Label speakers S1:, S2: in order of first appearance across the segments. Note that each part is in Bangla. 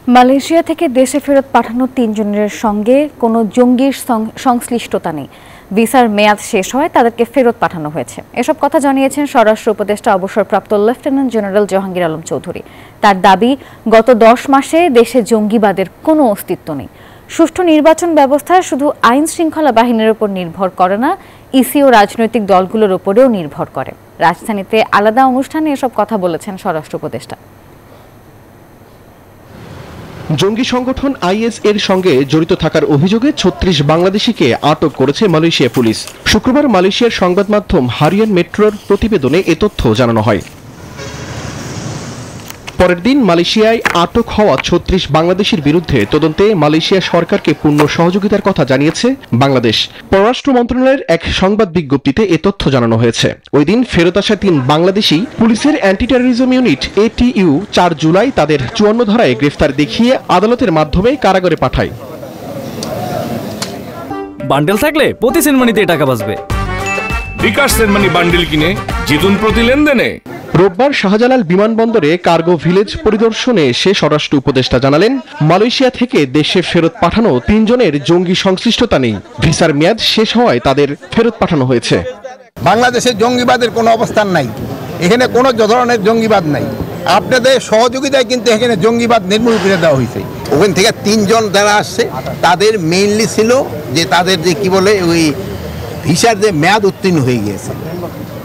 S1: মালয়েশিয়া থেকে দেশে ফেরত পাঠানো ৩ জনের সঙ্গে কোনো জঙ্গির সংশ্লিষ্টতা নেই। ভিসার মেয়াদ শেষ হয় তাদেরকে ফেরত পাঠানো হয়েছে। এসব কথা জানিয়েছেন স্বরাষ্ট্র উপদেষ্টা অবসরপ্রাপ্ত লেফটেন্যান্ট জেনারেল জাহাঙ্গীর আলম চৌধুরী। তার দাবি, গত ১০ মাসে দেশে জঙ্গিবাদের কোনো অস্তিত্ব নেই। সুষ্ঠু নির্বাচন ব্যবস্থা শুধু আইন শৃঙ্খলা বাহিনীর উপর নির্ভর করে না, ইসি ও রাজনৈতিক দলগুলোর উপরেও নির্ভর করে। রাজধানীতে আলাদা অনুষ্ঠানে এসব কথা বলেছেন স্বরাষ্ট্র উপদেষ্টা।
S2: জঙ্গি সংগঠন আইএস এর সঙ্গে জড়িত থাকার অভিযোগে ৩৬ বাংলাদেশিকে আটক করেছে মালয়েশিয়া পুলিশ। শুক্রবার মালয়েশিয়ার সংবাদ মাধ্যম হারিয়ান মেট্রোর প্রতিবেদনে এ তথ্য জানানো হয়। পরের দিন মালয়েশিয়ায় আটক হওয়া ৩৬ বাংলাদেশির বিরুদ্ধে তদন্তে মালয়েশিয়া সরকারকে পূর্ণ সহযোগিতার কথা জানিয়েছে বাংলাদেশ। পররাষ্ট্র মন্ত্রণালয়ের এক সংবাদ বিজ্ঞপ্তিতে এ তথ্য জানানো হয়েছে। ওই দিন ফেরত আসা ৩ বাংলাদেশি পুলিশের anti terrorism unit ATU ৪ July তাদের ৫৪ ধারায় গ্রেফতার দেখিয়ে আদালতের মাধ্যমে কারাগারে পাঠায়।
S3: বান্ডেল থাকলে প্রতি সেনমানিতে টাকা বাঁচবে।
S4: বিকাশ সেনমানি বান্ডেল কিনে জিতুন প্রতি লেনদেনে।
S2: রোববার শাহজালাল বিমানবন্দরে কার্গো ভিলেজ পরিদর্শনে এসে স্বরাষ্ট্র উপদেষ্টা জানালেন, মালয়েশিয়া থেকে দেশে ফেরত পাঠানো ৩ জনের জঙ্গি সংশ্লিষ্টতা নেই। ভিসার মেয়াদ শেষ হওয়ায় তাদের ফেরত পাঠানো হয়েছে।
S5: বাংলাদেশে জঙ্গিবাদের কোনো অবস্থান নাই, এখানে কোনো ধরনের জঙ্গিবাদ নাই। আপনাদের সহযোগিতায় কিন্তু এখানে জঙ্গিবাদ নির্মূল করে দেওয়া হয়েছে। ওখান থেকে ৩ জন যারা আসছে তাদের মেইনলি ছিল যে তাদের যে কি বলে ওই ভিসার যে মেয়াদ উত্তীর্ণ হয়ে গিয়েছে,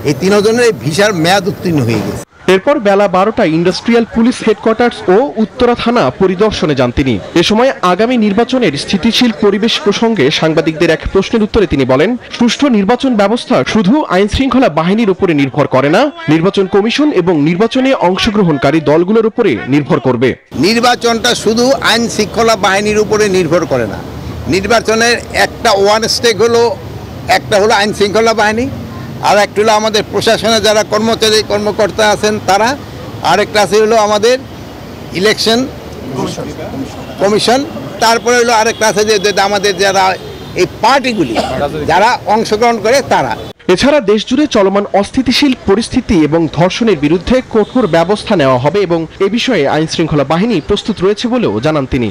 S5: এই ৩ জনের ভিসার মেয়াদ উত্তীর্ণ হয়ে গেছে।
S2: এরপর বেলা ১২টায় ইন্ডাস্ট্রিয়াল পুলিশ হেডকোয়ার্টার্স ও উত্তরা থানা পরিদর্শনে যান তিনি। এ সময় আগামী নির্বাচনের স্থিতিশীল পরিবেশ প্রসঙ্গে সাংবাদিকদের এক প্রশ্নের উত্তরে তিনি বলেন, সুষ্ঠু নির্বাচন ব্যবস্থা শুধু আইন শৃঙ্খলা বাহিনীর উপরে নির্ভর করে না, নির্বাচন কমিশন এবং নির্বাচনে অংশগ্রহণকারী দলগুলোর উপরে নির্ভর করবে।
S5: নির্বাচনটা শুধু আইন শৃঙ্খলা বাহিনীর উপরে নির্ভর করে না। নির্বাচনের একটা ওয়ান স্টেক হলো, একটা হলো আইন শৃঙ্খলা বাহিনী, আর একটা হলো আমাদের প্রশাসনে যারা কর্মকর্তা আছেন তারা, আরেকটা আছে হলো আমাদের ইলেকশন কমিশন, তারপরে হলো আরেকটা আছে যে আমাদের যারা এই পার্টিগুলি যারা অংশগ্রহণ করে তারা।
S2: এছাড়া দেশজুড়ে চলমান অস্থিতিশীল পরিস্থিতি এবং ধর্ষণের বিরুদ্ধে কঠোর ব্যবস্থা নেওয়া হবে এবং এ বিষয়ে আইন শৃঙ্খলা বাহিনী প্রস্তুত রয়েছে বলেও জানান তিনি।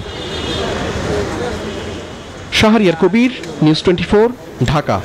S2: শাহরিয়ার কবির, নিউজ 24, ঢাকা।